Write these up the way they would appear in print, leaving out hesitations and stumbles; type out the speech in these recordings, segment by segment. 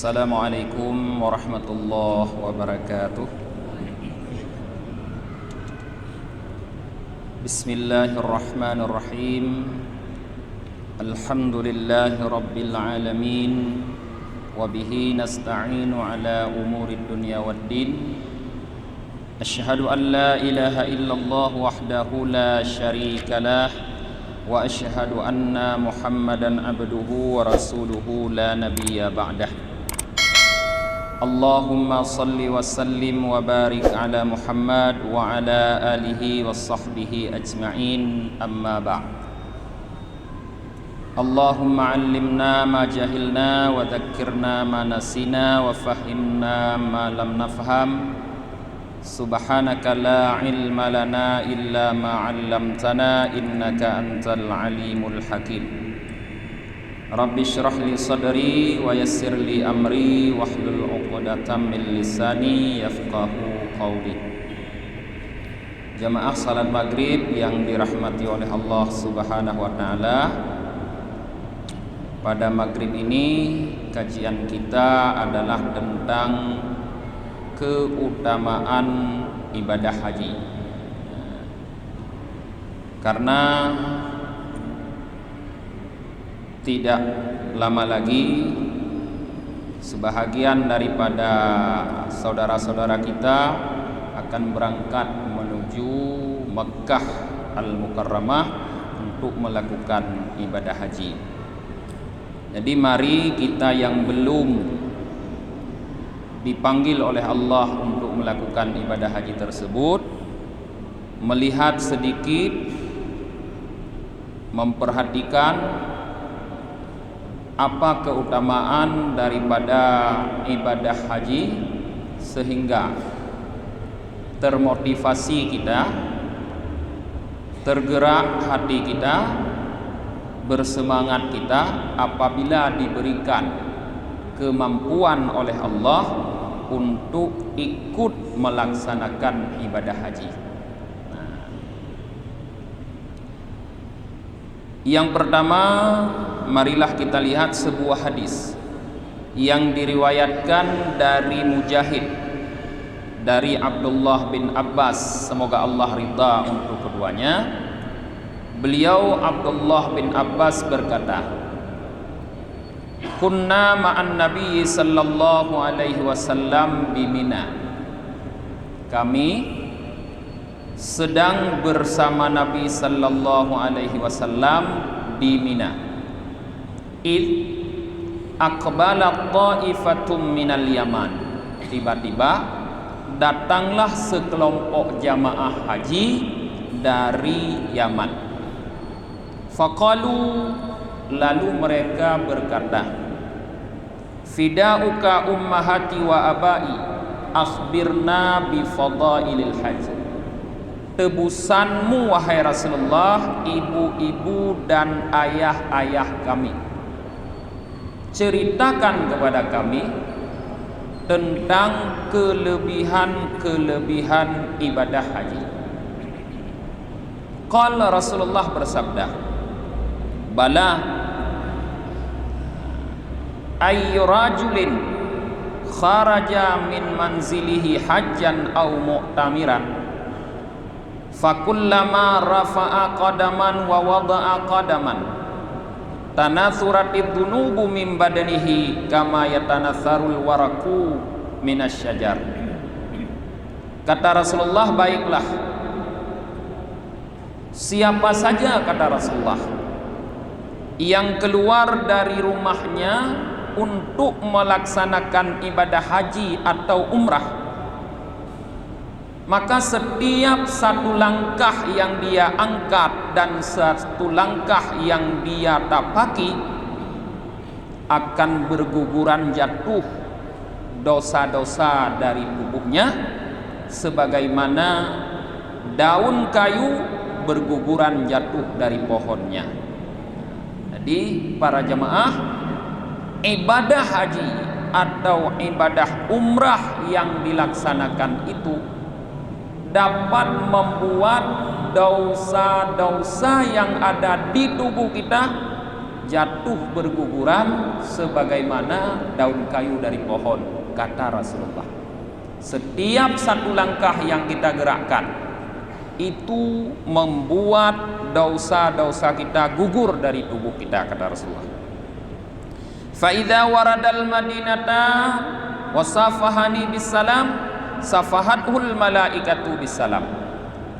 Assalamualaikum warahmatullahi wabarakatuh. Bismillahirrahmanirrahim. Alhamdulillahi rabbil alamin. Wabihi nasta'inu ala umurid dunya waddin. Asyhadu an la ilaha illallah wahdahu la syarika lah. Wa asyhadu anna Muhammadan abduhu wa rasuluhu la nabiyya ba'dah. Allahumma salli wa sallim wa barik ala Muhammad wa ala alihi wa sahbihi ajma'in, amma ba'd. Allahumma allimna ma jahilna wa dhakkirna ma nasina wa fahimna ma lam nafham. Subhanaka la ilma lana illa ma 'allamtana innaka antal alimul hakim. Rabbi syrah li sadri wa yassir li amri wahlul 'uqdatam min lisani yafqahu qawli. Jamaah salat maghrib yang dirahmati oleh Allah Subhanahu wa taala. Pada maghrib ini kajian kita adalah tentang keutamaan ibadah haji. Karena tidak lama lagi sebahagian daripada saudara-saudara kita akan berangkat menuju Mekkah Al-Mukarramah untuk melakukan ibadah haji. Jadi mari kita yang belum dipanggil oleh Allah untuk melakukan ibadah haji tersebut melihat sedikit, memperhatikan apa keutamaan daripada ibadah haji sehingga termotivasi kita, tergerak hati kita, bersemangat kita apabila diberikan kemampuan oleh Allah untuk ikut melaksanakan ibadah haji. Yang pertama, marilah kita lihat sebuah hadis yang diriwayatkan dari Mujahid, dari Abdullah bin Abbas, semoga Allah ridha untuk keduanya. Beliau Abdullah bin Abbas berkata, kunna ma'an Nabi sallallahu alaihi wasallam di Mina. Kami sedang bersama Nabi sallallahu alaihi wasallam di Mina. Id aqbala ta'ifatum minal Yaman. Tiba-tiba datanglah sekelompok jamaah haji dari Yaman. Faqalu, lalu mereka berkata, fida'uka ummahati wa abai, akhbirna bi fadailil haji. Tebusanmu wahai Rasulullah, ibu-ibu dan ayah-ayah kami, ceritakan kepada kami tentang kelebihan-kelebihan ibadah haji. Qala, Rasulullah bersabda, bala ayyu rajulin kharaja min manzilihi hajjan aw mu'tamiran fakullama rafa'a qadaman wa wada'a qadaman tanathuratid dunubu min badanihi kama yatanatharul waraku minasyajar. Kata Rasulullah, baiklah, siapa saja, kata Rasulullah, yang keluar dari rumahnya untuk melaksanakan ibadah haji atau umrah, maka setiap satu langkah yang dia angkat dan satu langkah yang dia tapaki akan berguguran jatuh dosa-dosa dari tubuhnya sebagaimana daun kayu berguguran jatuh dari pohonnya. Jadi para jemaah, ibadah haji atau ibadah umrah yang dilaksanakan itu dapat membuat dosa-dosa yang ada di tubuh kita jatuh berguguran sebagaimana daun kayu dari pohon, kata Rasulullah. Setiap satu langkah yang kita gerakkan itu membuat dosa-dosa kita gugur dari tubuh kita, kata Rasulullah. Fa idza waradal madinata wasafahani bisalam safahatul malaikatu bisalam.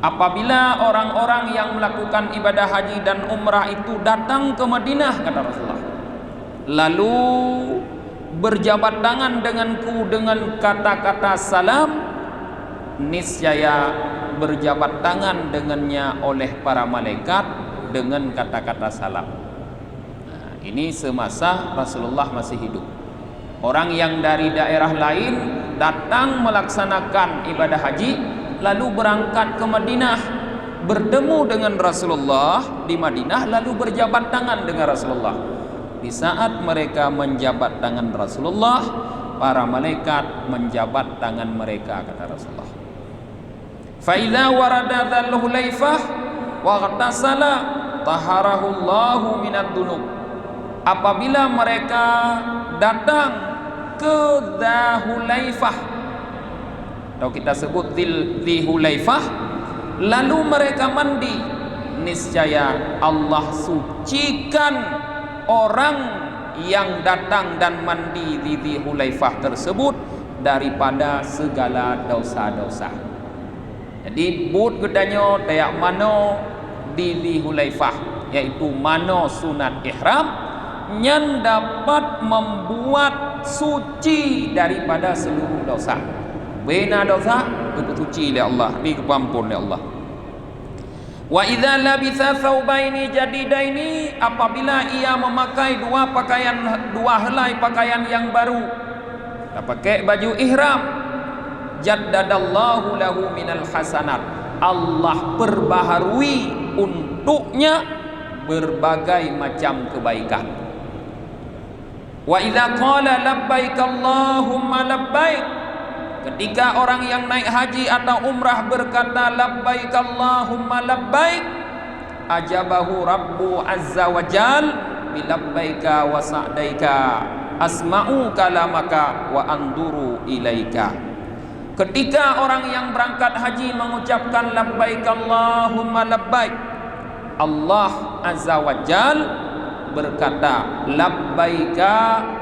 Apabila orang-orang yang melakukan ibadah haji dan umrah itu datang ke Madinah, kata Rasulullah, lalu berjabat tangan denganku dengan kata-kata salam, niscaya berjabat tangan dengannya oleh para malaikat dengan kata-kata salam. Nah, ini semasa Rasulullah masih hidup. Orang yang dari daerah lain datang melaksanakan ibadah haji lalu berangkat ke Madinah, bertemu dengan Rasulullah di Madinah, lalu berjabat tangan dengan Rasulullah. Di saat mereka menjabat tangan Rasulullah, para malaikat menjabat tangan mereka, kata Rasulullah. Fa idza warada dzal hulaifah wa ghatasala taharahu Allahu minad dunub. Apabila mereka datang ke Dzahulaifah, atau kita sebut Dzihulaifah, lalu mereka mandi, niscaya Allah sucikan orang yang datang dan mandi di Dzihulaifah tersebut daripada segala dosa-dosa. Jadi but gedanya tayak mano di Dzihulaifah, yaitu mano sunat ihram yang dapat membuat suci daripada seluruh dosa. Bena dosa bersuci oleh Allah, diampun oleh Allah. Wa idza labitha thawbaini jadidaini, apabila ia memakai dua helai pakaian yang baru, kita pakai baju ihram, jaddadallahu lahu minal hasanat, Allah perbaharui untuknya berbagai macam kebaikan. Wa idza qala labbaik Allahumma labbaik, ketika orang yang naik haji atau umrah berkata labbaik Allahumma labbaik, ajabahu Rabbu azza wa jal bilabbaika wa sa'daika asma'u kalamaka wa anduru ilaika. Ketika orang yang berangkat haji mengucapkan labbaik Allahumma labbaik, Allah azza wa jal berkata labbaika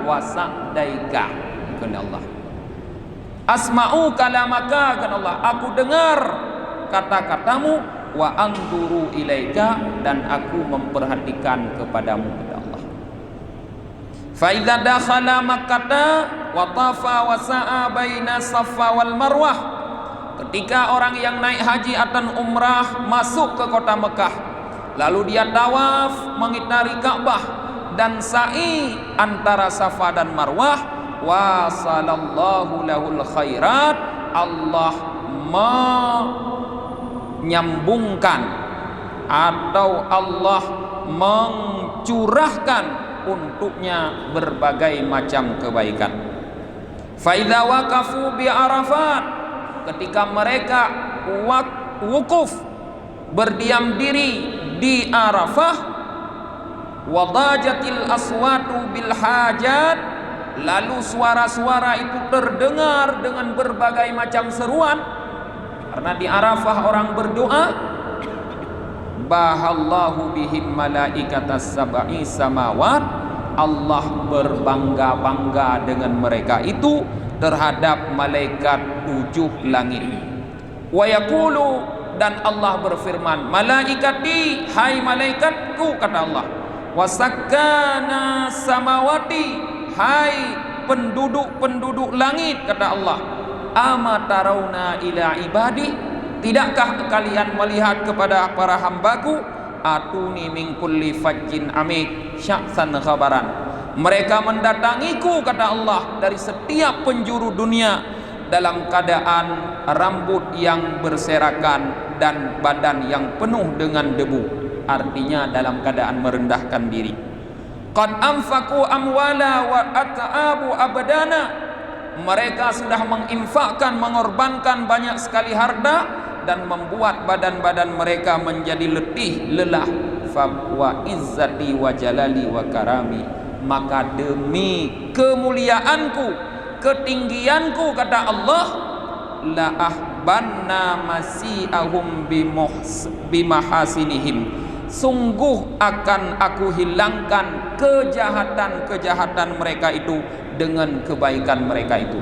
wa sa'daika, kata Allah. Asma'u kalamaka, kata Allah, aku dengar kata-katamu, wa anduru ilaika, dan aku memperhatikan kepadamu, kata Allah. Fa idza dakhala Makkah wa tafa wa sa'a baina Safa wal Marwah, ketika orang yang naik haji atau umrah masuk ke kota Mekah, lalu dia tawaf mengitari Ka'bah dan sa'i antara Safa dan Marwah, wasallallahu lahul khairat, Allah menyambungkan atau Allah mencurahkan untuknya berbagai macam kebaikan. Fa idza waqafu bi Arafat, ketika mereka wukuf berdiam diri di Arafah, wadajatil aswatu bil hajat, lalu suara-suara itu terdengar dengan berbagai macam seruan, karena di Arafah orang berdoa. Bahallahu bihim malaikatas sab'i samawat, Allah berbangga-bangga dengan mereka itu terhadap malaikat 7 langit. Wa yaqulu, dan Allah berfirman, malaikati, hai malaikatku, kata Allah, wasakkana samawati, hai penduduk-penduduk langit, kata Allah, ama tarawna ila ibadi, tidakkah kalian melihat kepada para hambaku, atuni min kulli fajjin amik sya'san khabaran, mereka mendatangiku, kata Allah, dari setiap penjuru dunia dalam keadaan rambut yang berserakan dan badan yang penuh dengan debu, artinya dalam keadaan merendahkan diri. Qad anfaqu amwala wa at'abu abdana, mereka sudah menginfakkan, mengorbankan banyak sekali harta dan membuat badan-badan mereka menjadi letih, lelah. fa wa izzati wa jalali wa karami, maka demi kemuliaanku, ketinggianku, kata Allah, la ahbanna masi'ahum bimahasinihim, sungguh akan aku hilangkan kejahatan-kejahatan mereka itu dengan kebaikan mereka itu.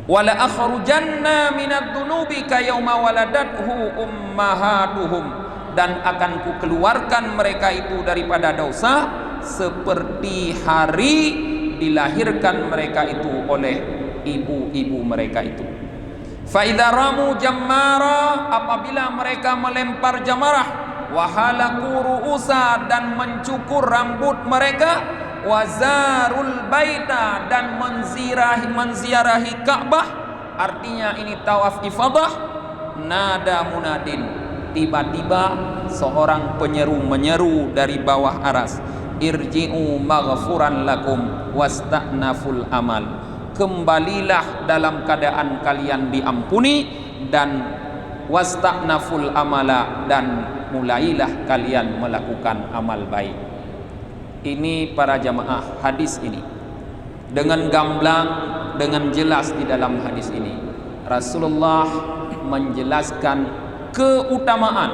Wala akhrujanna minad dunubi kayauma waladathu ummahatuhum, dan akan ku keluarkan mereka itu daripada dosa seperti hari dilahirkan mereka itu oleh ibu-ibu mereka itu. Fa idza ramu jammara, apabila mereka melempar jamarah, wa halaku ru'usa, dan mencukur rambut mereka, wazarul baita, dan menziarahi Ka'bah, artinya ini tawaf ifadah, nada munadin, tiba-tiba seorang penyeru menyeru dari bawah aras, irji'u maghfuran lakum wasta'naful amal, kembalilah dalam keadaan kalian diampuni, dan wasta'naful amala, dan mulailah kalian melakukan amal baik. Ini para jamaah, hadis ini dengan gamblang, dengan jelas di dalam hadis ini Rasulullah menjelaskan keutamaan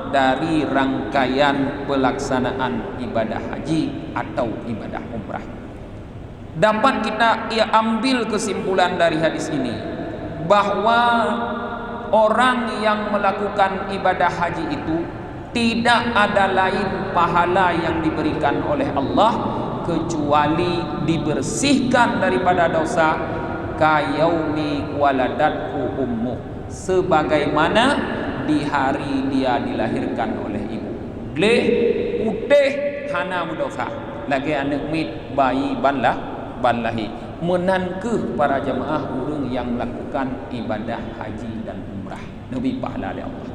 dari rangkaian pelaksanaan ibadah haji atau ibadah umrah. Dapat kita ambil kesimpulan dari hadis ini bahwa orang yang melakukan ibadah haji itu tidak ada lain pahala yang diberikan oleh Allah kecuali dibersihkan daripada dosa, kayaumi waladatku ummu, sebagaimana di hari dia dilahirkan oleh ibu. Gleh putih hana dosa, lagi anak mit bayi banlahi. Menangkeh para jemaah orang yang melakukan ibadah haji dan umrah, lebih pahala oleh Allah.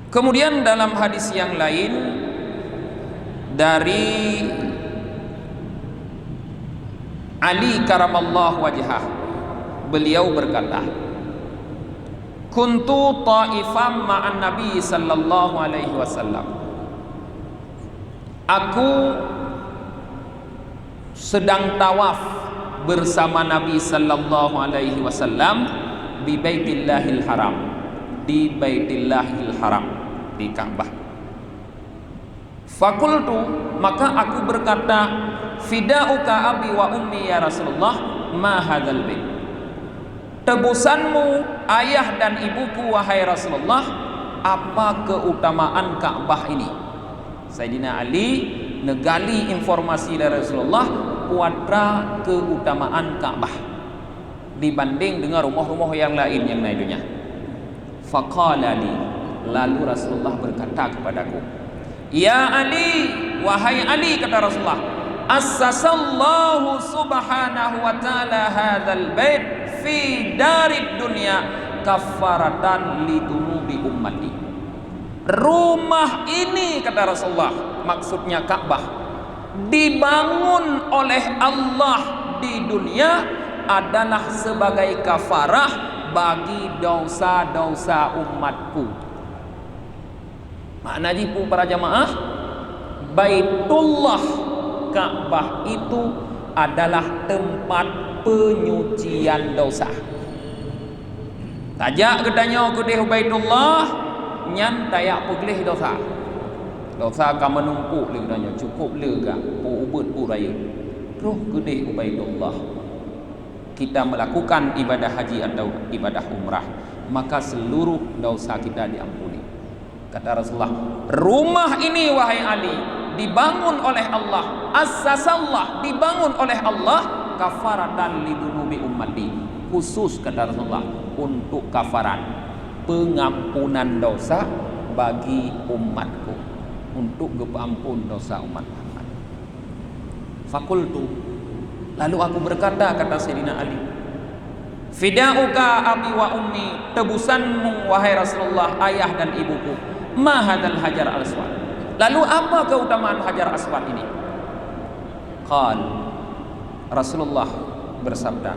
Kemudian dalam hadis yang lain dari Ali karamallahu wajhah, beliau berkata, kuntu ta'ifam ma'an nabi sallallahu alaihi wasallam, aku sedang tawaf bersama Nabi sallallahu alaihi wasallam di Baitillahil Haram, di Baitillahil Haram, di Ka'bah. Fakultu, maka aku berkata, fida'uka abi wa ummi ya Rasulullah, ma hadzal bait, tebusanmu ayah dan ibuku wahai Rasulullah, apa keutamaan Ka'bah ini? Sayyidina Ali negali informasi dari Rasulullah puatra keutamaan Ka'bah dibanding dengan rumah-rumah yang lain yang lainnya. Faqala li, lalu Rasulullah berkata kepadaku, ya Ali, wahai Ali, kata Rasulullah, assasallahu subhanahu wa ta'ala hadzal bait fi darid dunya kafaratan lidunubi ummati. Rumah ini, kata Rasulullah, maksudnya Ka'bah, dibangun oleh Allah di dunia adalah sebagai kafarah bagi dosa-dosa umatku. Maknanya pun para jamaah, Baitullah Ka'bah itu adalah tempat penyucian dosa. Tajak katanya ke Baitullah nyan tayak peglih dosa. Dosa akan menumpuk le katanya, cukup le ke pu ubut pu raya. Terus ke Baitullah kita melakukan ibadah haji atau ibadah umrah, maka seluruh dosa kita diampuni. Kata Rasulullah, rumah ini wahai Ali dibangun oleh Allah, assasallah, dibangun oleh Allah, kafaratan lidunubi ummati, khusus kata Rasulullah untuk kafarat, pengampunan dosa bagi umatku, untuk ampun dosa umat Muhammad. Fakultu, lalu aku berkata, kata Sayyidina Ali, fida'uka abi wa ummi, tebusanmu wahai Rasulullah ayah dan ibuku, ma hadzal hajar al-aswad, lalu apa keutamaan hajar aswad ini? Qal, Rasulullah bersabda,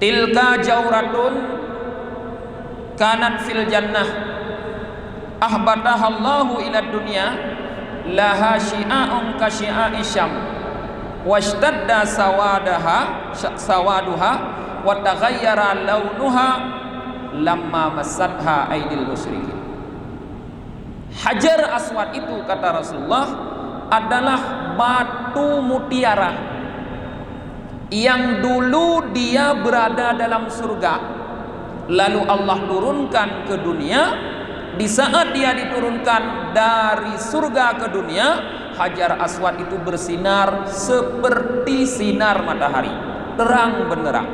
tilka jauratun kanat fil jannah ahbatahallahu ila dunya laha syi'a'un ka syi'a'i syam washtadda sawaduha wa taghayyara launuha lamma masadha aidil musyrikin. Hajar Aswad itu, kata Rasulullah, adalah batu mutiara yang dulu dia berada dalam surga, lalu Allah turunkan ke dunia. Di saat dia diturunkan dari surga ke dunia, Hajar Aswad itu bersinar seperti sinar matahari, terang benderang.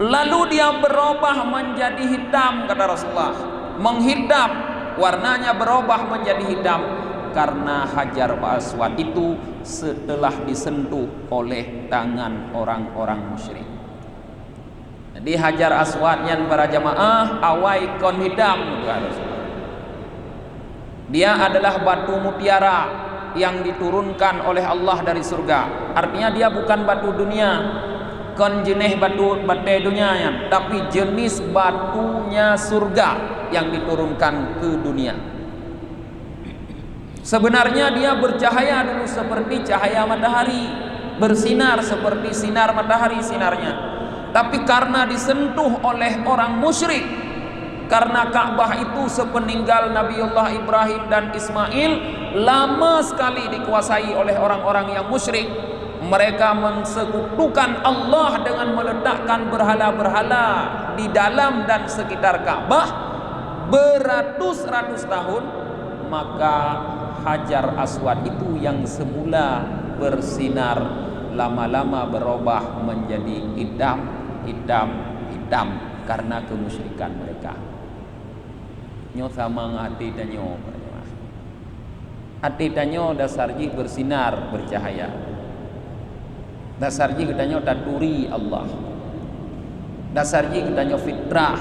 Lalu dia berubah menjadi hitam, kata Rasulullah, menghitam, warnanya berubah menjadi hitam karena Hajar Aswad itu setelah disentuh oleh tangan orang-orang musyrik. Jadi Hajar Aswadnya para jamaah awai kon hitam. Dia adalah batu mutiara yang diturunkan oleh Allah dari surga. Artinya dia bukan batu dunia, kon jenis batu dunia, tapi jenis batunya surga yang diturunkan ke dunia. Sebenarnya dia bercahaya dulu seperti cahaya matahari, bersinar seperti sinar matahari sinarnya. Tapi karena disentuh oleh orang musyrik, karena Ka'bah itu sepeninggal Nabiullah Ibrahim dan Ismail lama sekali dikuasai oleh orang-orang yang musyrik. Mereka mensekutukan Allah dengan meletakkan berhala-berhala di dalam dan sekitar Ka'bah beratus-ratus tahun. Maka Hajar Aswad itu yang semula bersinar lama-lama berubah menjadi hitam karena kemusyrikan mereka. Nyo sama hati danyo, hati danyo dasarji bersinar bercahaya, dasarji kedanyo taturi Allah, dasarji kedanyo fitrah.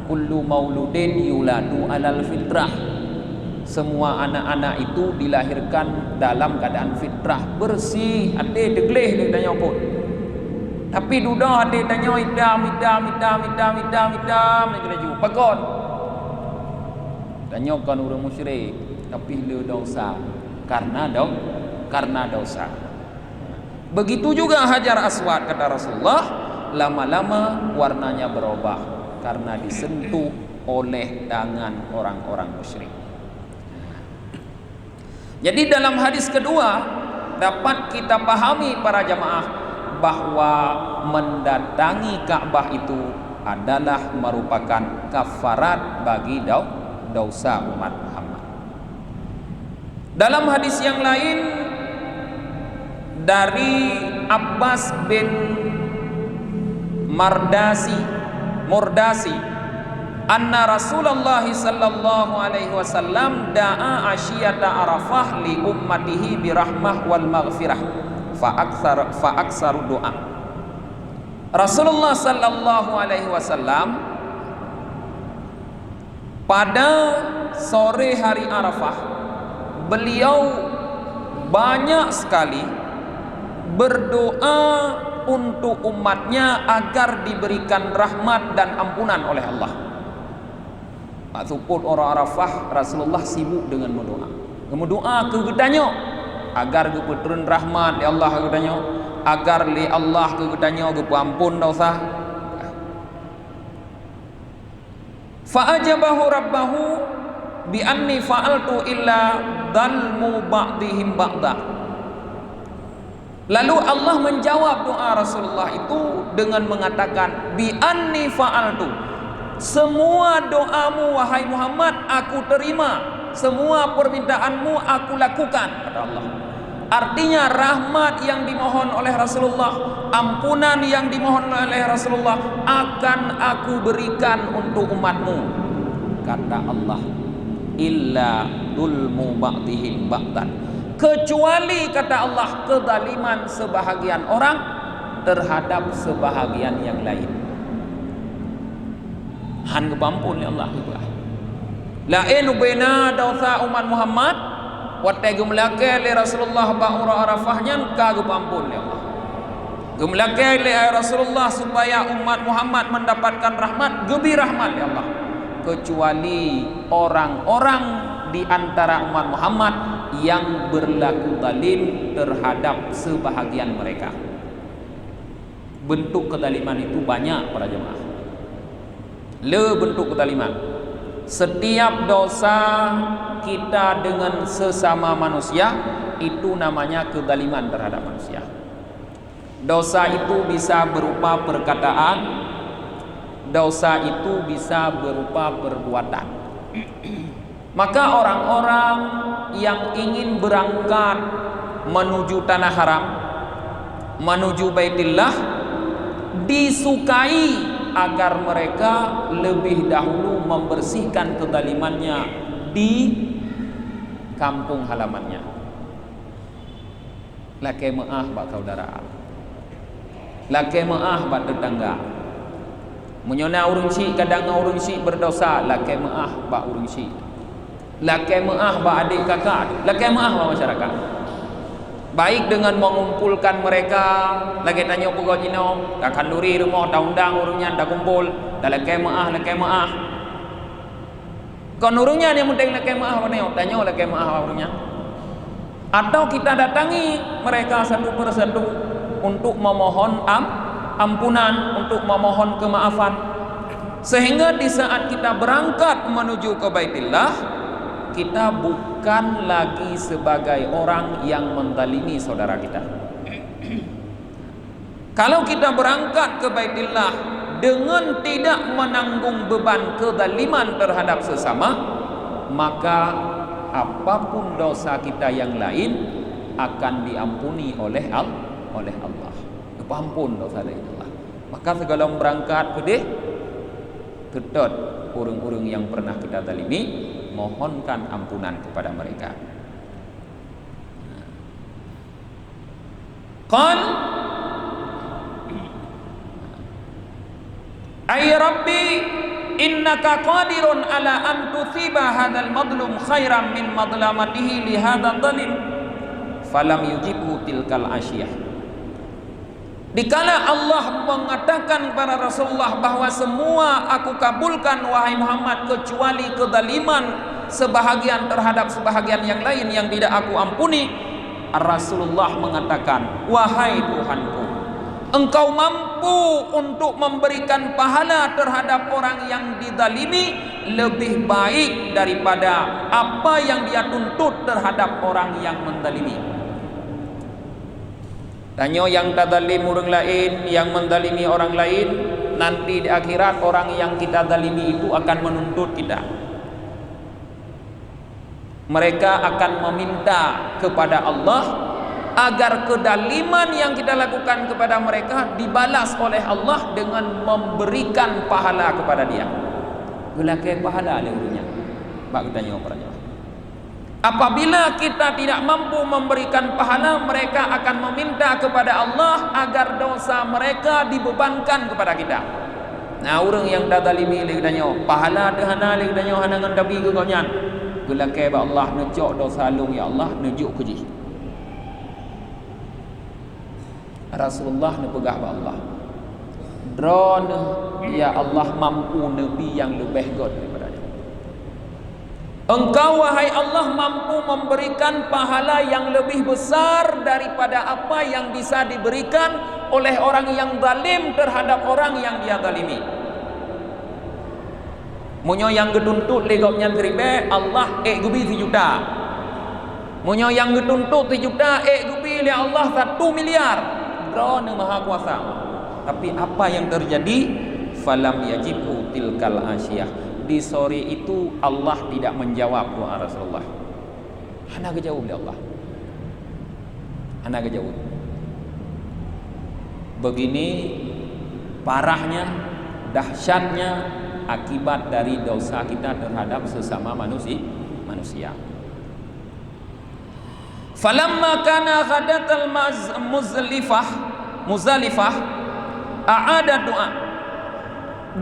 Kullu mauludin yuladu alal fitrah. Semua anak-anak itu dilahirkan dalam keadaan fitrah, bersih, hati degleh kedanyo pun. Tapi duda hati danyo hitam laju pagon. Danyo kan orang musyrik tapi le dosa karena dosa. Begitu juga Hajar Aswad, kata Rasulullah, lama-lama warnanya berubah karena disentuh oleh tangan orang-orang musyrik. Jadi dalam hadis kedua dapat kita pahami para jamaah bahwa mendatangi Ka'bah itu adalah merupakan kafarat bagi dosa umat Muhammad. Dalam hadis yang lain dari Abbas bin Murdasi, anna Rasulullah sallallahu alaihi wasallam da'a asyiyata Arafah li ummatihi birahmah wal maghfirah fa aksaru doa. Rasulullah sallallahu alaihi wasallam pada sore hari Arafah, beliau banyak sekali berdoa untuk umatnya agar diberikan rahmat dan ampunan oleh Allah. Ataupun orang Arafah, Rasulullah sibuk dengan berdoa ke gedanyo agar keputuran rahmat ya Allah ke gedanyo, agar li Allah ke gedanyo ke ampun dosa. Fa ajabahu rabbahu bi anni fa'altu illa dalmu ba'dihim ba'da. Lalu Allah menjawab doa Rasulullah itu dengan mengatakan bi anni fa'altu, semua doamu wahai Muhammad aku terima, semua permintaanmu aku lakukan, kata Allah. Artinya rahmat yang dimohon oleh Rasulullah, ampunan yang dimohon oleh Rasulullah akan aku berikan untuk umatmu, kata Allah. Illa dulmu ba'dihim ba'dan, kecuali kata Allah kezaliman sebahagian orang terhadap sebahagian yang lain. Han kebampun ya Allah itu. Lain ubena dosa umat Muhammad watai gemlake le Rasulullah ba'ura arafahnya ka kebampun ya Allah. Gemlake le Rasulullah supaya umat Muhammad mendapatkan rahmat, gebi rahmat ya Allah. kecuali orang-orang di antara umat Muhammad yang berlaku zalim terhadap sebahagian mereka. Bentuk kezaliman itu banyak para jemaah. Bentuk kezaliman. Setiap dosa kita dengan sesama manusia itu namanya kezaliman terhadap manusia. Dosa itu bisa berupa perkataan, dosa itu bisa berupa perbuatan. Maka orang-orang yang ingin berangkat menuju tanah haram, menuju Baitillah, disukai agar mereka lebih dahulu membersihkan kezalimannya di kampung halamannya. Laki maaf bak saudara, laki maaf bak tetangga. Menyona urung si kadang urung si berdosa, laki maaf bak urung si. Laki maaf bak adik kakak, laki maaf bak masyarakat. Baik dengan mengumpulkan mereka, lagi tanya pukul jino, dah kanduri rumah, dah undang urungnya, dah kumpul, dah laki maaf. Kon urungnya yang penting laki maaf, tanya laki maaf urungnya. Atau kita datangi mereka satu persatu untuk memohon ampunan, untuk memohon kemaafan, sehingga di saat kita berangkat menuju ke Baitillah, kita bukan lagi sebagai orang yang menzalimi saudara kita. Kalau kita berangkat ke Baitillah dengan tidak menanggung beban kezaliman terhadap sesama, maka apapun dosa kita yang lain akan diampuni oleh Allah. Ampun dosa dari Allah. Maka segala berangkat ke deh, kedot urung-urung yang pernah kita zalimi, mohonkan ampunan kepada mereka. Qal ay rabbi innaka qadirun ala an tuthiba hadzal madlum khairan min madlamatihi li hadzal zalim falam yujibhu tilkal asyiyah. Dikala Allah mengatakan kepada Rasulullah bahwa semua aku kabulkan wahai Muhammad kecuali kezaliman sebahagian terhadap sebahagian yang lain yang tidak aku ampuni, Rasulullah mengatakan, wahai Tuhanku, engkau mampu untuk memberikan pahala terhadap orang yang dizalimi lebih baik daripada apa yang dia tuntut terhadap orang yang menzalimi. Tanya yang zalim orang lain, yang menzalimi orang lain, nanti di akhirat orang yang kita zalimi itu akan menuntut kita. Mereka akan meminta kepada Allah agar kedaliman yang kita lakukan kepada mereka dibalas oleh Allah dengan memberikan pahala kepada dia. Gelakai pahala leurnya. Bak tanya orangnya. Apabila kita tidak mampu memberikan pahala, mereka akan meminta kepada Allah agar dosa mereka dibebankan kepada kita. Nah, orang yang dah zalimi lagi tanya, pahala dehana lagi tanya hanangan dabi ke konyan. Gelakai ba Allah nejok dosa lung ya Allah nejuk keji. Rasulullah nepegah ba Allah. Drone ya Allah mampu nabi yang lebih god daripada dia. Engkau wahai Allah mampu memberikan pahala yang lebih besar daripada apa yang bisa diberikan oleh orang yang zalim terhadap orang yang dia zalimi. Munyo yang getuntut legopnya seribe Allah gubi 1 juta. Munyo yang getuntut 1 juta gubi oleh Allah 1 miliar. Drone maha kuasa. Tapi apa yang terjadi? Falam yajibu tilkal asyiyah. Di sore itu Allah tidak menjawab doa Rasulullah. Hana kejawab oleh Allah. Hana kejawab. Begini parahnya, dahsyatnya akibat dari dosa kita terhadap sesama manusia. Falamma kana ghadatal Muzdalifah a'ada doa.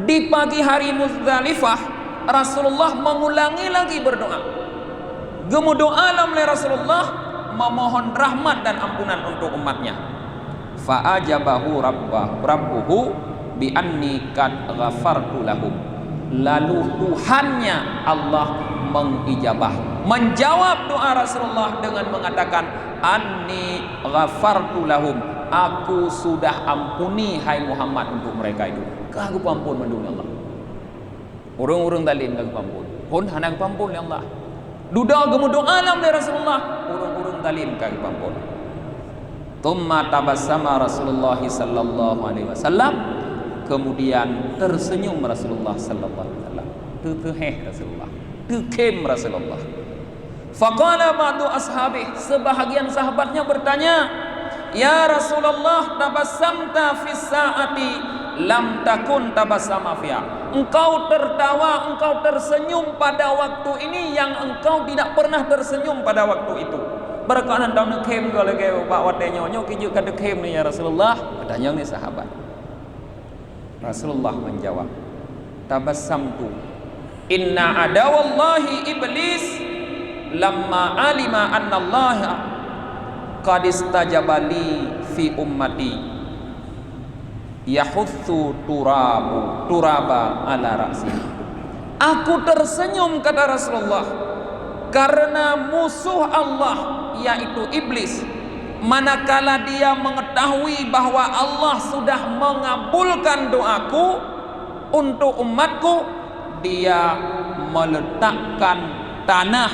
Di pagi hari Muzdalifah Rasulullah mengulangi lagi berdoa. Gemu doa oleh Rasulullah memohon rahmat dan ampunan untuk umatnya. Fa'ajabahu rabbuhu bi anni qad ghafartu lahum. Lalu Tuhannya Allah mengijabah, menjawab doa Rasulullah dengan mengatakan, anni ghafartu lahum, aku sudah ampuni hai Muhammad untuk mereka itu. Aku ampun mendunia Allah. Urung-urung dalin aku ampun. Pun hanak ampun ya Allah. Duda gemu doa alam dari Rasulullah. Urung-urung dalin aku ampun. Thumma tabassama Rasulullah sallallahu alaihi wasallam. Kemudian tersenyum Rasulullah sallallahu alaihi wasallam. Terheh Rasulullah. Terkem Rasulullah. Faqala ba'du ashabi, sebahagian sahabatnya bertanya, ya Rasulullah, tabassamta fis saati lam takun tabassama fiha. Engkau tertawa, engkau tersenyum pada waktu ini yang engkau tidak pernah tersenyum pada waktu itu. Berkaitan dengan kem kalau ke Pak Watenya nyok kiju kada kem ni ya Rasulullah, katanya ni sahabat. Rasulullah menjawab, tabassamtu inna adawallahi iblis lamma alima anna Allah qad istajabali fi ummati yahutsu turaba ala ra'si. Aku tersenyum, kata Rasulullah, karena musuh Allah yaitu iblis, manakala dia mengetahui bahwa Allah sudah mengabulkan doaku untuk umatku, dia meletakkan tanah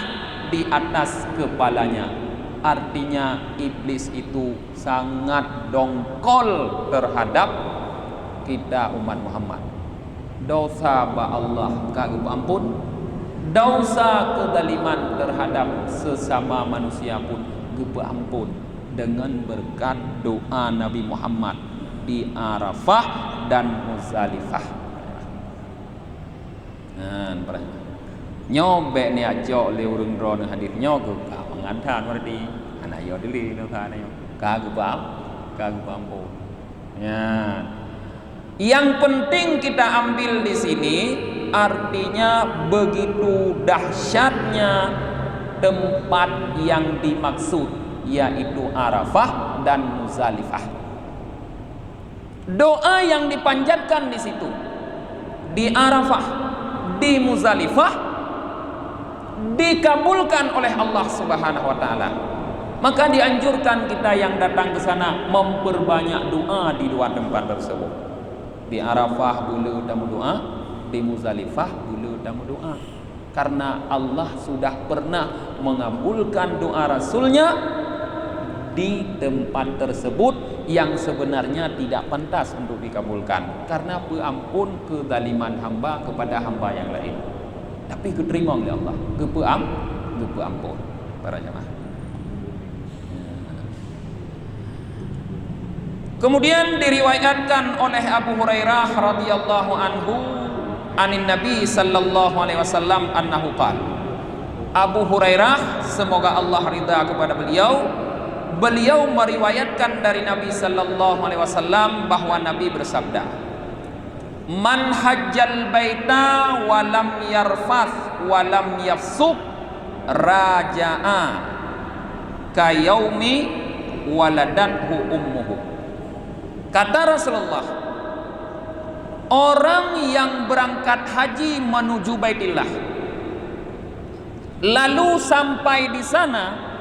di atas kepalanya. Artinya iblis itu sangat dongkol terhadap kita umat Muhammad. Dosa ba Allah kagum ampun, dosa kedaliman terhadap sesama manusia pun geup ampun dengan berkat doa Nabi Muhammad di Arafah dan Muzdalifah. Nyobe ni ajo le urung ron hadir nyogo ka mengantan wardi anayo dili no ka anayo kagum ampun. Ya. Yang penting kita ambil di sini artinya begitu dahsyatnya tempat yang dimaksud, yaitu Arafah dan Muzdalifah. Doa yang dipanjatkan di situ, di Arafah, di Muzdalifah, dikabulkan oleh Allah Subhanahu wa taala. Maka dianjurkan kita yang datang ke sana memperbanyak doa di dua tempat tersebut. Di Arafah bulu tamu doa, di Muzdalifah bulu tamu doa. Karena Allah sudah pernah mengabulkan doa Rasulnya di tempat tersebut yang sebenarnya tidak pantas untuk dikabulkan, karena pengampun kezaliman hamba kepada hamba yang lain. Tapi diterima oleh Allah, ampun para jemaah. Kemudian diriwayatkan oleh Abu Hurairah radhiyallahu anhu anin Nabi sallallahu alaihi wasallam annahu qala. Abu Hurairah, semoga Allah ridha kepada beliau meriwayatkan dari Nabi sallallahu alaihi wasallam bahwa Nabi bersabda, man hajjal baita wa lam yarfath wa lam yafsuq raja'a kayaumi waladathu ummuhu. Kata Rasulullah, orang yang berangkat haji menuju Baitillah lalu sampai di sana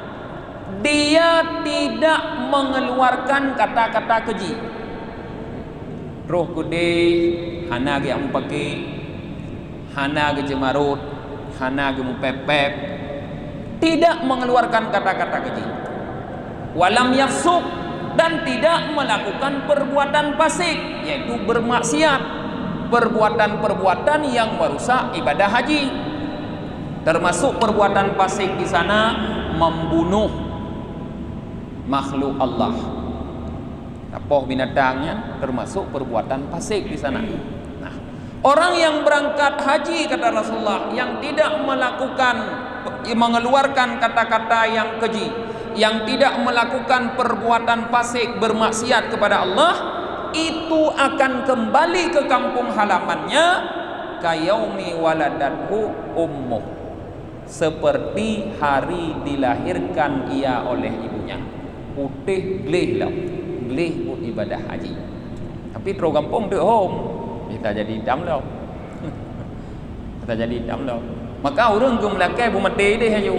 dia tidak mengeluarkan kata-kata keji, roh kude, hana ge ampake, hana ge jemarut, hana ge mupepep, tidak mengeluarkan kata-kata keji. Walam yafsuk, dan tidak melakukan perbuatan fasik, yaitu bermaksiat, perbuatan-perbuatan yang merusak ibadah haji. Termasuk perbuatan fasik di sana membunuh makhluk Allah, tapoh binatangnya, termasuk perbuatan fasik di sana. Nah, orang yang berangkat haji, kata Rasulullah, yang tidak mengeluarkan kata-kata yang keji, yang tidak melakukan perbuatan fasik bermaksiat kepada Allah, itu akan kembali ke kampung halamannya kayaumi waladathu ummuh, seperti hari dilahirkan ia oleh ibunya. Putih gleh lah, gleh buat ibadah haji. Tapi terus kampung tu home, kita jadi hitam lah. kata jadi damlo maka urang gum lakai bu mate deh haju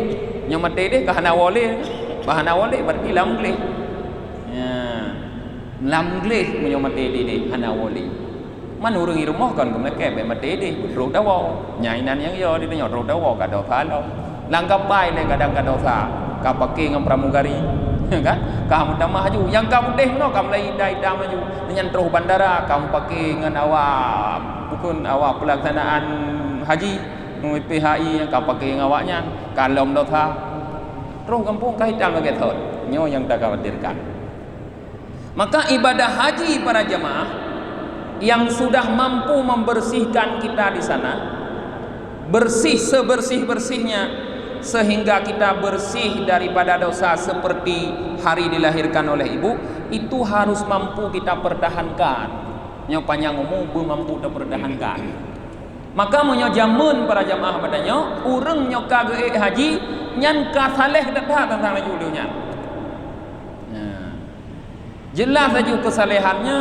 nya mate deh kahana wale berarti lam gleh ya lam gleh munyo mate deh hana wale man urang i rumah kan gum lakai be mate deh ro dawo nyai nan yang yo di nyo ro dawo ka do phalo langkap pai le kadang ka dosa ka pake ngam pramugari kan kamu dah maju yang kamu deh no kamu lai dai dah maju dengan terus bandara kamu pakai dengan awak bukan awak pelaksanaan haji PHI yang kamu pakai dengan awaknya kalau dosa terus kampung kaitan lagi thot nyo yang tak khawatirkan maka ibadah haji para jamaah yang sudah mampu membersihkan kita di sana bersih sebersih-bersihnya sehingga kita bersih daripada dosa seperti hari dilahirkan oleh ibu itu harus mampu kita pertahankan nyo panjang umum mampu kita pertahankan maka menyo jamun para jamaah padanya urang nyo kage haji nyan ka saleh dah tentang judunya jelas saja kesalehannya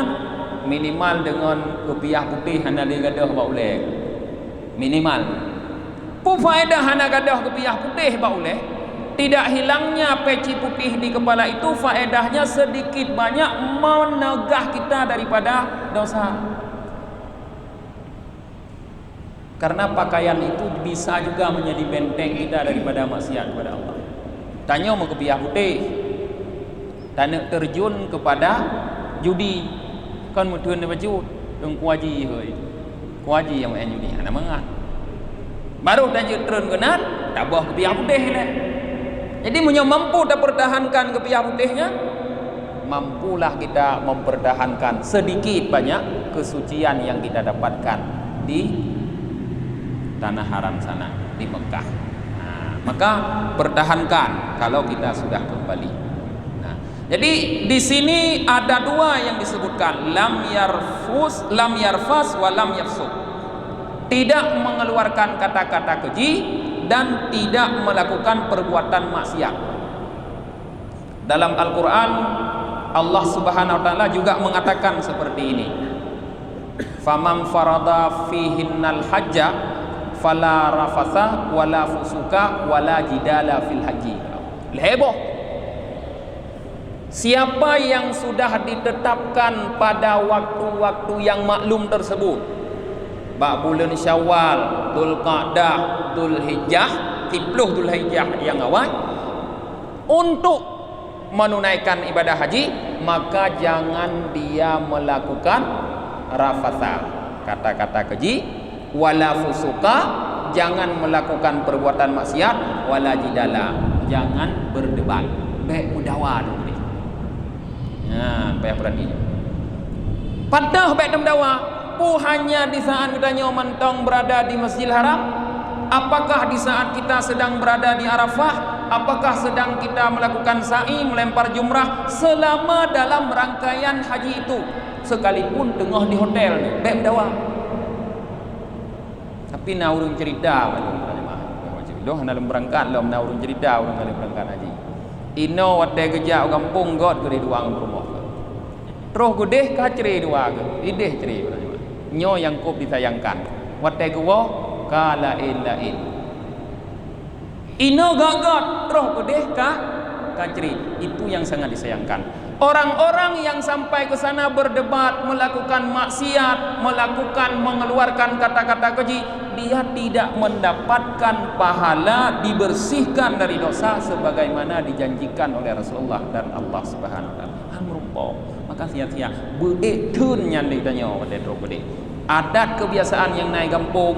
minimal dengan kopiah putih hana digadah bauleh minimal faedah hana gadah kopiah putih bauleh tidak hilangnya peci putih di kepala itu faedahnya sedikit banyak menegah kita daripada dosa karena pakaian itu bisa juga menjadi benteng kita daripada maksiat kepada Allah tanya mau kopiah putih tanya terjun kepada judi kan mutun baju dong kuaji heuy kuaji yang main judi ana mangat baru dah turun kenan tabah kopiah putih lah. Jadi punya mampu dah pertahankan kopiah putihnya mampulah kita mempertahankan sedikit banyak kesucian yang kita dapatkan di tanah haram sana di Mekah maka pertahankan kalau kita sudah kembali jadi di sini ada dua yang disebutkan lam yarfas wa lam yafsuq tidak mengeluarkan kata-kata keji dan tidak melakukan perbuatan maksiat. Dalam Al-Quran Allah Subhanahu wa taala juga mengatakan seperti ini. Faman farada fihinnal hajja fala rafasa wala fusuka wala jidala fil haji. Heboh. Siapa yang sudah ditetapkan pada waktu-waktu yang maklum tersebut bulan Syawal, Dzulqa'dah, Dzulhijjah, 30 Dzulhijjah yang awal untuk menunaikan ibadah haji maka jangan dia melakukan rafasa kata-kata keji wala fusuka jangan melakukan perbuatan maksiat wala jidala jangan berdebat baik mudawa dulu ni baik berani padah baik mudawa hanya di saat kita mentong berada di Masjidil Haram apakah di saat kita sedang berada di Arafah apakah sedang kita melakukan sa'i melempar jumrah selama dalam rangkaian haji itu sekalipun tengah di hotel baik dawa tapi na urang cerita doh dalam berangkat dalam na urang cerita urang dalam berangkat haji ino wate gejak kampung god ke dua rumah terus gudeh ka ceri dua ke ideh ceri nyo yang kop disayangkan wate gua kala ilain ino gagat terus gudeh ka kacri itu yang sangat disayangkan orang-orang yang sampai ke sana berdebat melakukan maksiat melakukan mengeluarkan kata-kata keji dia tidak mendapatkan pahala dibersihkan dari dosa sebagaimana dijanjikan oleh Rasulullah dan Allah Subhanahu wa taala merupa maka sia-sia beuk tun nyan ditanya wate terus gudeh adat kebiasaan yang naik kampung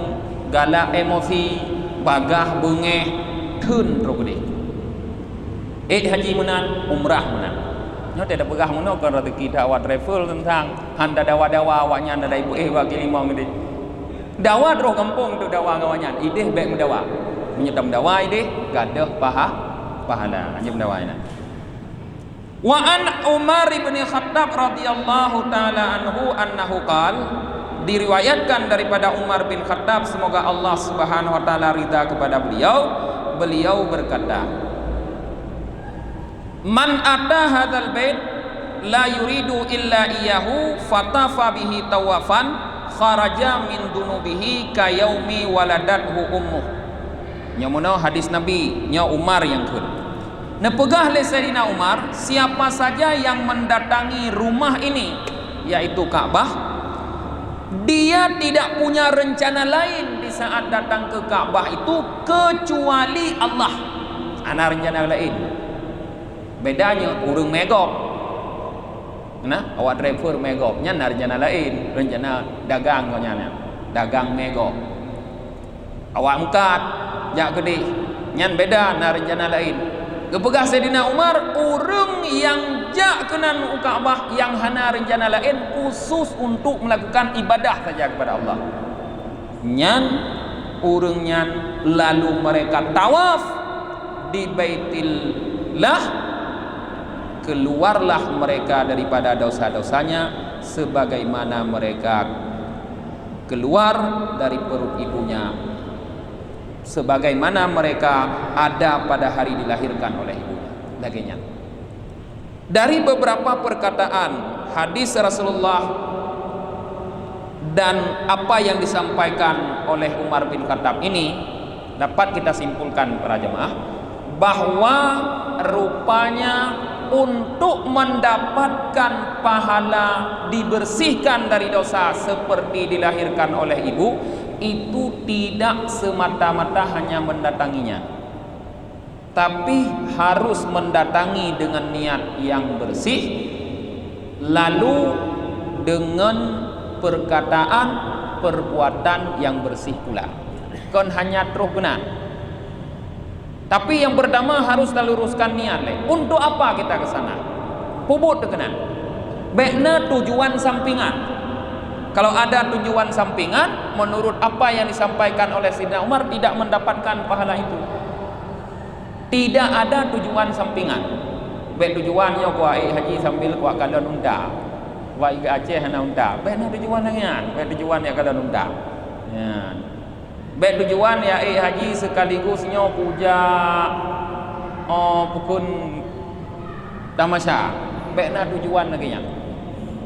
galak emosi bagah bengeh tun terus gede haji menan umrah menan nyo tidak pegah meno kan rezeki dakwah travel tentang handa dawa-dawa awaknya anda ibu bagi limau gede dawa terus kampung tu dawa ngawanya ideh baik mendawa menyetam dawa ideh gadah pahala hanya mendawa ina wa an Umar bin Khattab radhiyallahu taala anhu annahu qala diriwayatkan daripada Umar bin Khattab semoga Allah Subhanahu wa taala ridha kepada beliau berkata man ata hadzal bait la yuridu illa iyyahu fatafa bihi tawafan kharaja min dunubihi kayaumi waladathu ummuh. Nyamunau hadis Nabi nya Umar yang kun. Nepegah le Sayyidina Umar, siapa saja yang mendatangi rumah ini yaitu Ka'bah, dia tidak punya rencana lain di saat datang ke Ka'bah itu kecuali Allah. Ana rencana lain. Bedanya urang megok. Nah, awak driver megok nya rencana lain, rencana dagang nya, dagang megok. Awak angkat jak gede, nya beda rencana lain. Kepegah Sayyidina Umar, urang yang jak kenan Ka'bah yang hana rencana lain khusus untuk melakukan ibadah saja kepada Allah. Nyan urang nyan lalu mereka tawaf di Baitillah, keluarlah mereka daripada dosa-dosanya sebagaimana mereka keluar dari perut ibunya, sebagaimana mereka ada pada hari dilahirkan oleh ibunya. Laginya dari beberapa perkataan hadis Rasulullah dan apa yang disampaikan oleh Umar bin Khattab ini dapat kita simpulkan para jemaah bahwa rupanya untuk mendapatkan pahala dibersihkan dari dosa seperti dilahirkan oleh ibu itu tidak semata-mata hanya mendatanginya, tapi harus mendatangi dengan niat yang bersih, lalu dengan perkataan perbuatan yang bersih pula. Kon hanya terus benar. Tapi yang pertama harus luruskan niat le. Untuk apa kita ke sana? Pubut dekenan. Bekna tujuan sampingan. Kalau ada tujuan sampingan, menurut apa yang disampaikan oleh Sayyidina Umar, tidak mendapatkan pahala itu. Tidak ada tujuan sampingan. Bek tujuannya kuah haji sambil kuah kadon unda. Kuah iga Aceh hana unda. Bek na tujuan nangan. Bek tujuan ya kadon unda. Ya. Bek tujuan ya haji sekaligusnya puja pukun tamasya. Bek na tujuan lagi nya.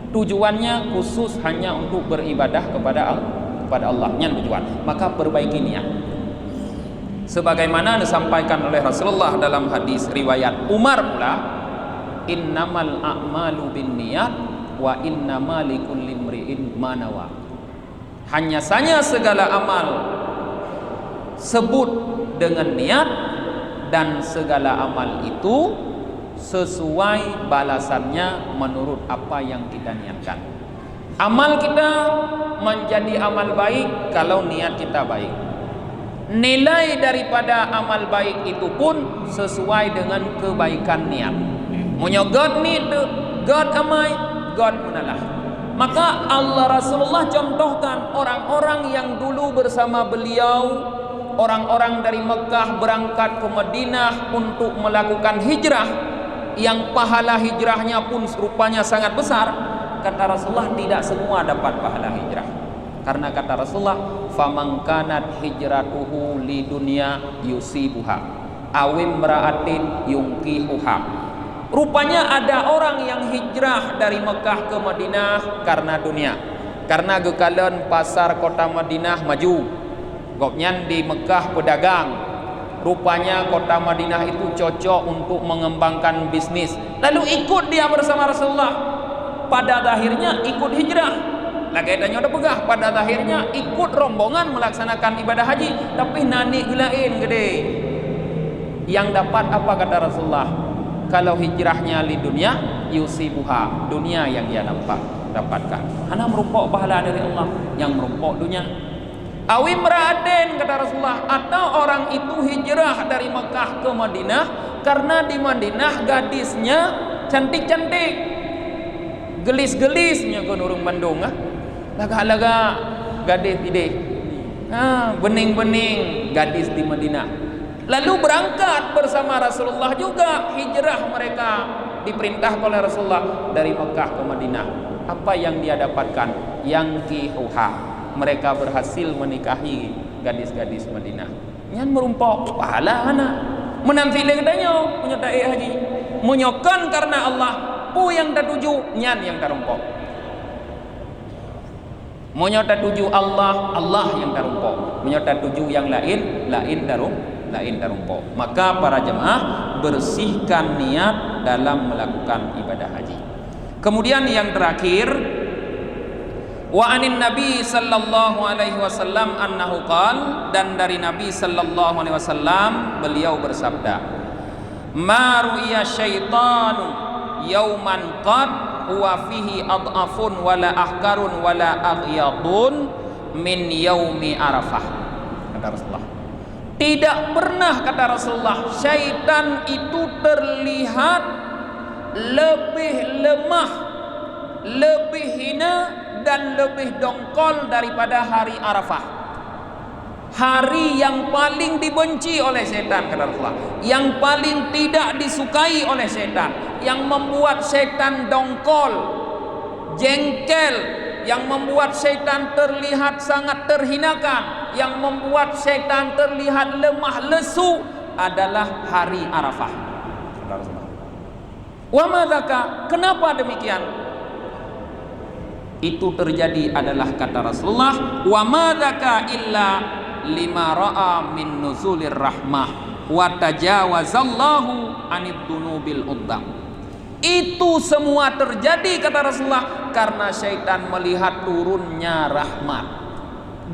Tujuannya khusus hanya untuk beribadah kepada Allah, yang tujuan. Maka perbaiki niat. Sebagaimana disampaikan oleh Rasulullah dalam hadis riwayat Umar pula, innamal a'malu binniyat wa innamal likulli imri'in ma nawa. Hanya saja segala amal sebut dengan niat, dan segala amal itu sesuai balasannya menurut apa yang kita niatkan. Amal kita menjadi amal baik kalau niat kita baik. Nilai daripada amal baik itu pun sesuai dengan kebaikan niat. Munyo God need, God amai, God punalah. Maka Allah Rasulullah contohkan orang-orang yang dulu bersama beliau, orang-orang dari Mekah berangkat ke Madinah untuk melakukan hijrah, yang pahala hijrahnya pun rupanya sangat besar. Kata Rasulullah, tidak semua dapat pahala hijrah. Karena kata Rasulullah, faman kanat hijratuhu li dunya yusibuha awim ra'atin yungkihuha. Rupanya ada orang yang hijrah dari Mekah ke Madinah karena dunia, karena gekalan pasar kota Madinah maju, gopnyan di Mekah pedagang. Rupanya kota Madinah itu cocok untuk mengembangkan bisnis. Lalu ikut dia bersama Rasulullah. Pada akhirnya ikut hijrah. Lagi adanya udah pegah. Pada akhirnya ikut rombongan melaksanakan ibadah haji. Tapi nani gelain gede. Yang dapat apa kata Rasulullah? Kalau hijrahnya li dunia, yusibuha. Dunia yang dia dapatkan. Hana merupakan pahala dari Allah. Yang merupakan dunia. Awim raden kata Rasulullah, atau orang itu hijrah dari Mekah ke Madinah karena di Madinah gadisnya cantik-cantik, gelis-gelisnya kan orang Bandung laga-laga gadis ide, bening-bening gadis di Madinah. Lalu berangkat bersama Rasulullah juga, hijrah mereka diperintah oleh Rasulullah dari Mekah ke Madinah. Apa yang dia dapatkan? Yang kihuha, mereka berhasil menikahi gadis-gadis Madinah. Yang merumpok pahala mana? Menanti legadanya menyertai haji. Menyokan karena Allah. Pu yang tertuju, nyan yang terumpok. Menyota tuju Allah, Allah yang darumpo. Menyota tuju yang lain, lain darumpo. Maka para jemaah bersihkan niat dalam melakukan ibadah haji. Kemudian yang terakhir, wa anin Nabi sallallahu alaihi wasallam annahu qala, dan dari Nabi sallallahu alaihi wasallam beliau bersabda, ma ru'iya syaitanu yauman qad huwa fihi ad'afun wala ahkarun wala aghyadun min yaumi Arafah. Kata Rasulullah, tidak pernah, kata Rasulullah, syaitan itu terlihat lebih lemah, lebih hina dan lebih dongkol daripada hari Arafah. Hari yang paling dibenci oleh setan, kata Rasulullah, yang paling tidak disukai oleh setan, yang membuat setan dongkol, jengkel, yang membuat setan terlihat sangat terhinakan, yang membuat setan terlihat lemah lesu adalah hari Arafah, kata Rasulullah. Wa madzaka, kenapa demikian? Itu terjadi adalah, kata Rasulullah, wa madzaka illa lima ra'a min nuzulir rahmah wa tajawazallahu anid dunubil uddam. Itu semua terjadi, kata Rasulullah, karena syaitan melihat turunnya rahmat.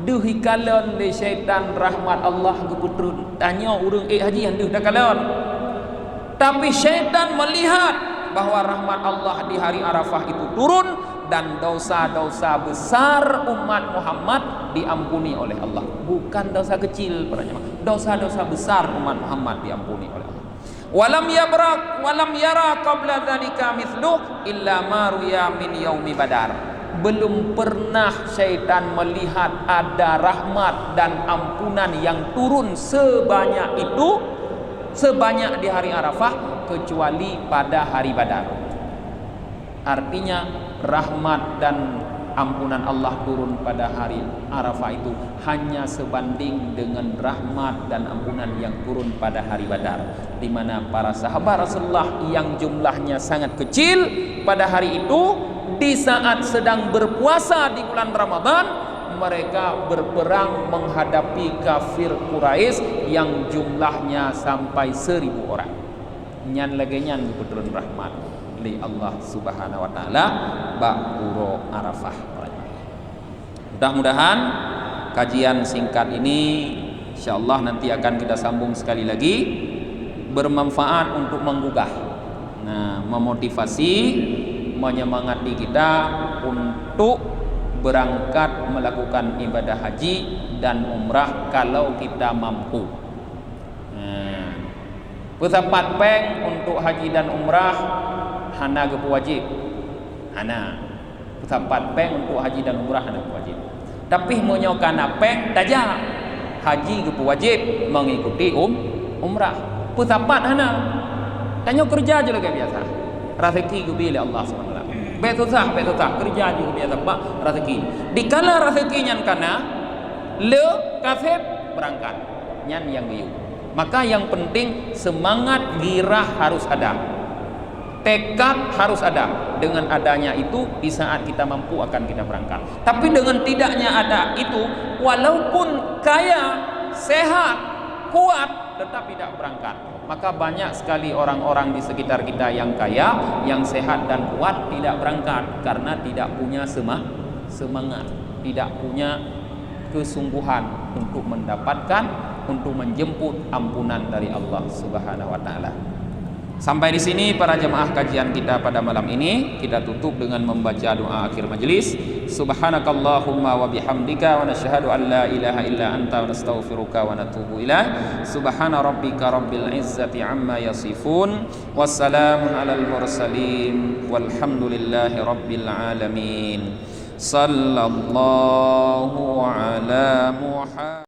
Duh kalon le syaitan rahmat Allah keputrun tanya urang haji yang duh dah kalon. Tapi syaitan melihat bahwa rahmat Allah di hari Arafah itu turun dan dosa-dosa besar umat Muhammad diampuni oleh Allah. Bukan dosa kecil, para jemaah. Dosa-dosa besar umat Muhammad diampuni oleh Allah. Walam yara qabla dzalika mithluh illa ma ruya min yaumi Badar. Belum pernah syaitan melihat ada rahmat dan ampunan yang turun sebanyak itu, sebanyak di hari Arafah, kecuali pada hari Badar. Artinya rahmat dan ampunan Allah turun pada hari Arafah itu hanya sebanding dengan rahmat dan ampunan yang turun pada hari Badar, di mana para sahabat Rasulullah yang jumlahnya sangat kecil pada hari itu, di saat sedang berpuasa di bulan Ramadan, mereka berperang menghadapi kafir Quraisy yang jumlahnya sampai 1000 orang. Nyan lagi nyan kebetulan rahmat li Allah Subhanahu wa taala ba'uro Arafah. Mudah-mudahan kajian singkat ini insyaallah nanti akan kita sambung sekali lagi, bermanfaat untuk menggugah, memotivasi, menyemangati kita untuk berangkat melakukan ibadah haji dan umrah kalau kita mampu. Pesapat peng untuk haji dan umrah hana ke wajib. Hana. Pesapat peng untuk haji dan umrah hana ke wajib. Tapi menyokan peng daja haji ke wajib mengikuti umrah. Pesapat hana. Tanya kerja je lagi biasa. Rezeki ke bila Allah SWT. Betul kerja je biasa pak rezeki. Dikala rezekinya kana le kasep berangkat. Nyan yang giyu. Maka yang penting semangat girah harus ada, tekad harus ada. Dengan adanya itu di saat kita mampu akan kita berangkat. Tapi dengan tidaknya ada itu, walaupun kaya, sehat, kuat, tetap tidak berangkat. Maka banyak sekali orang-orang di sekitar kita yang kaya, yang sehat dan kuat tidak berangkat karena tidak punya semangat, tidak punya kesungguhan untuk mendapatkan, untuk menjemput ampunan dari Allah Subhanahu wa taala. Sampai di sini para jemaah kajian kita pada malam ini, kita tutup dengan membaca doa akhir majelis. Subhanakallahumma wa bihamdika wa nashhadu an la ilaha illa anta wa nastaghfiruka wa natubu ilaik. Subhana rabbika rabbil izzati amma yasifun. Wassalamun alal mursalin walhamdulillahi rabbil alamin. Sallallahu ala Muhammad.